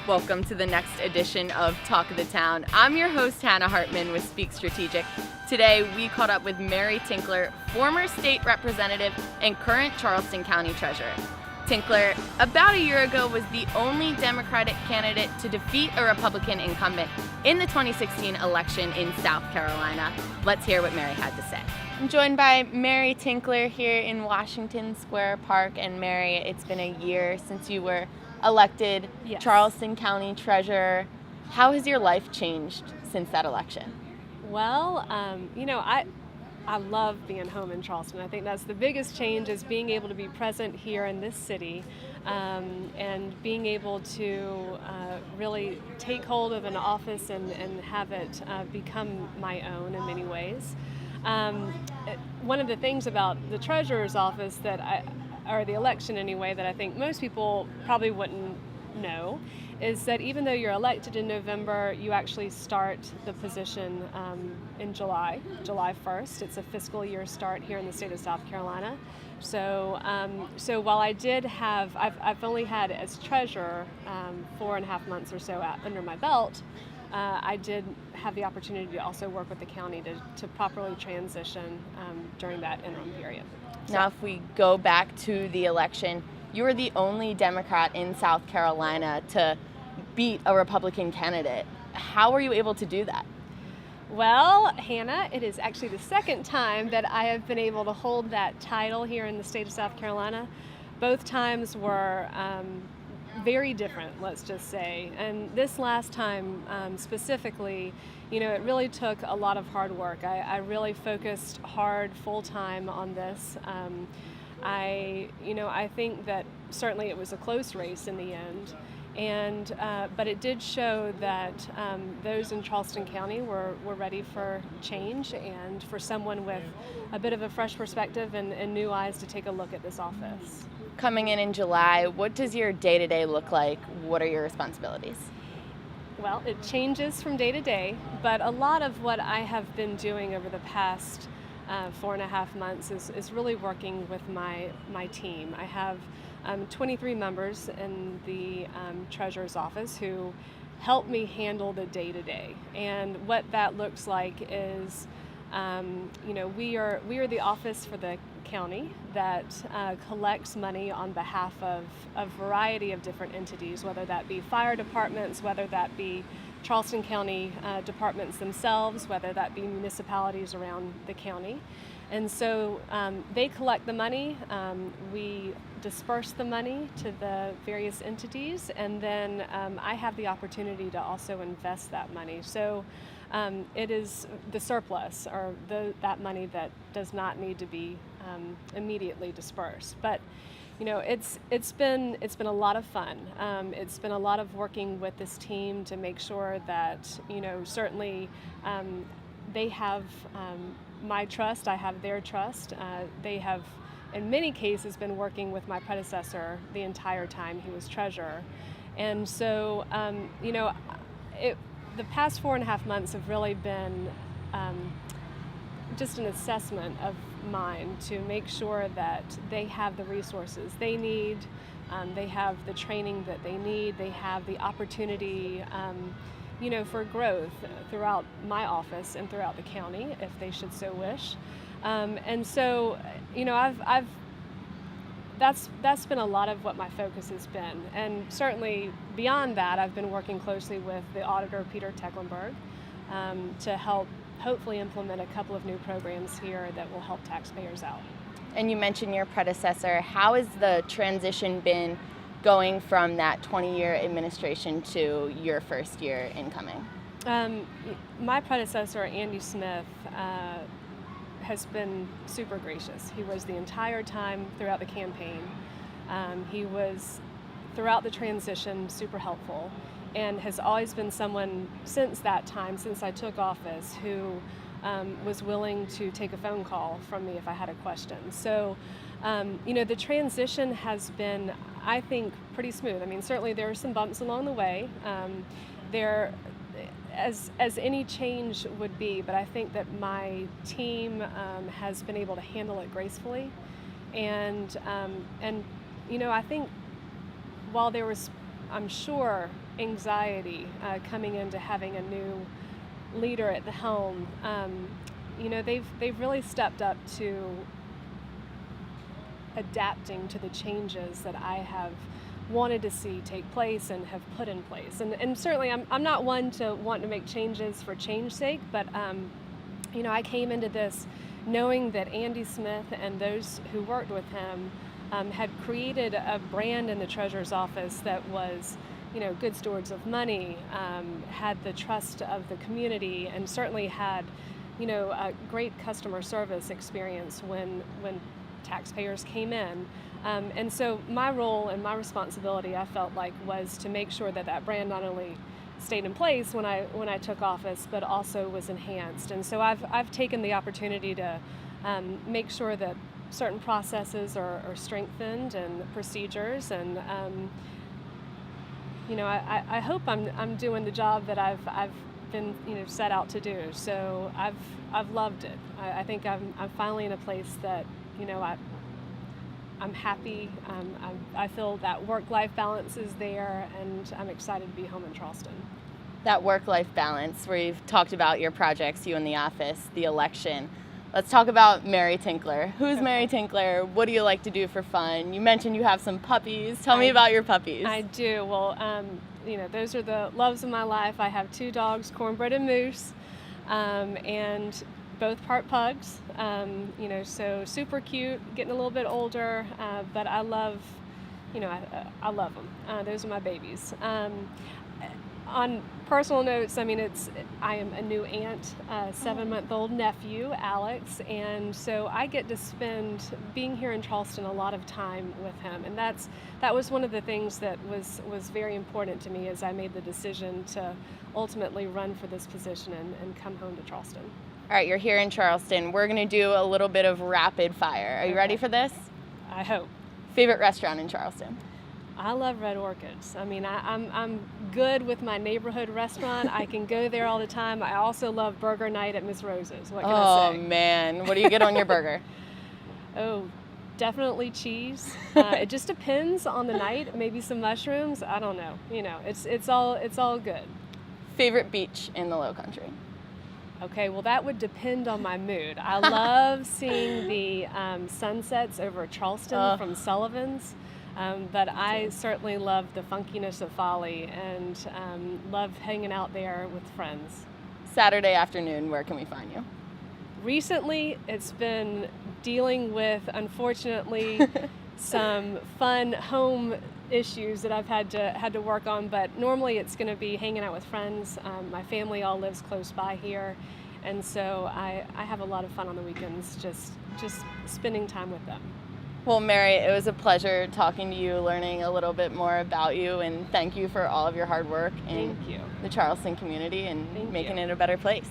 Welcome to the next edition of Talk of the Town. I'm your host, Hannah Hartman with Speak Strategic. Today, we caught up with Mary Tinkler, former state representative and current Charleston County treasurer. Tinkler, about a year ago, was the only Democratic candidate to defeat a Republican incumbent in the 2016 election in South Carolina. Let's hear what Mary had to say. I'm joined by Mary Tinkler here in Washington Square Park. And Mary, it's been a year since you were elected Charleston County treasurer. How has your life changed since that election? Well, I love being home in Charleston. I think that's the biggest change, is being able to be present here in this city and being able to really take hold of an office and have it become my own in many ways. One of the things about the treasurer's office or the election anyway, that I think most people probably wouldn't know, is that even though you're elected in November, you actually start the position in July 1st. It's a fiscal year start here in the state of South Carolina. So while I've only had as treasurer 4.5 months or so under my belt, I did have the opportunity to also work with the county to properly transition during that interim period. Now, if we go back to the election, you were the only Democrat in South Carolina to beat a Republican candidate. How were you able to do that? Well, Hannah, it is actually the second time that I have been able to hold that title here in the state of South Carolina. Both times were very different, let's just say. And this last time specifically, it really took a lot of hard work. I really focused hard, full-time on this. I think that certainly it was a close race in the end, but it did show that those in Charleston County were ready for change and for someone with a bit of a fresh perspective and new eyes to take a look at this office. Coming in July, what does your day-to-day look like? What are your responsibilities? Well, it changes from day to day, but a lot of what I have been doing over the past 4.5 months is really working with my team. I have 23 members in the treasurer's office who help me handle the day-to-day. And what that looks like is, we are the office for the county that collects money on behalf of a variety of different entities, whether that be fire departments, whether that be Charleston County departments themselves, whether that be municipalities around the county. And so they collect the money, we disperse the money to the various entities, and then I have the opportunity to also invest that money. So it is the surplus, or that money that does not need to be immediately dispersed. But it's been a lot of fun. It's been a lot of working with this team to make sure that certainly they have my trust, I have their trust. They have, in many cases, been working with my predecessor the entire time he was treasurer. And so, the past 4.5 months have really been just an assessment of mine to make sure that they have the resources they need, they have the training that they need, they have the opportunity for growth throughout my office and throughout the county if they should so wish. And so, that's been a lot of what my focus has been. And certainly beyond that, I've been working closely with the auditor, Peter Tecklenburg, to help hopefully implement a couple of new programs here that will help taxpayers out. And you mentioned your predecessor. How has the transition been going from that 20-year administration to your first year incoming? My predecessor, Andy Smith, has been super gracious. He was the entire time throughout the campaign. He was, throughout the transition, super helpful, and has always been someone since that time, since I took office, who was willing to take a phone call from me if I had a question. So, the transition has been, I think, pretty smooth. I mean, certainly there are some bumps along the way. As any change would be, but I think that my team has been able to handle it gracefully, and I think while there was, I'm sure, anxiety coming into having a new leader at the helm. They've really stepped up to adapting to the changes that I have wanted to see take place and have put in place. And certainly I'm not one to want to make changes for change's sake, but I came into this knowing that Andy Smith and those who worked with him had created a brand in the Treasurer's office that was, good stewards of money, had the trust of the community, and certainly had, a great customer service experience when taxpayers came in. And so my role and my responsibility, I felt like, was to make sure that that brand not only stayed in place when I took office, but also was enhanced. And so I've taken the opportunity to make sure that certain processes are strengthened and procedures, and I hope I'm doing the job that I've been set out to do. So I've loved it. I think I'm finally in a place that I'm happy. I feel that work-life balance is there, and I'm excited to be home in Charleston. That work-life balance, where you've talked about your projects, you in the office, the election. Let's talk about Mary Tinkler. Who's Mary Tinkler? What do you like to do for fun? You mentioned you have some puppies. Tell me about your puppies. I do. Well, those are the loves of my life. I have 2 dogs, Cornbread and Moose, and both part pugs. So super cute, getting a little bit older, but I love them. Those are my babies. On personal notes, I am a new aunt, a 7-month-old nephew, Alex, and so I get to spend being here in Charleston a lot of time with him, and that was one of the things that was very important to me as I made the decision to ultimately run for this position and come home to Charleston. All right, you're here in Charleston. We're going to do a little bit of rapid fire. Are you ready for this? I hope. Favorite restaurant in Charleston? I love Red Orchids. I'm good with my neighborhood restaurant. I can go there all the time. I also love burger night at Miss Rose's. What can I say? Oh, man. What do you get on your burger? Oh, definitely cheese. It just depends on the night. Maybe some mushrooms. I don't know. It's all good. Favorite beach in the Low Country? Okay, well, that would depend on my mood. I love seeing the sunsets over Charleston from Sullivan's. But I certainly love the funkiness of Folly and love hanging out there with friends. Saturday afternoon, where can we find you? Recently, it's been dealing with, unfortunately, some fun home issues that I've had to work on, but normally it's going to be hanging out with friends. My family all lives close by here, and so I have a lot of fun on the weekends just spending time with them. Well, Mary, it was a pleasure talking to you, learning a little bit more about you, and thank you for all of your hard work in the Charleston community and making it a better place.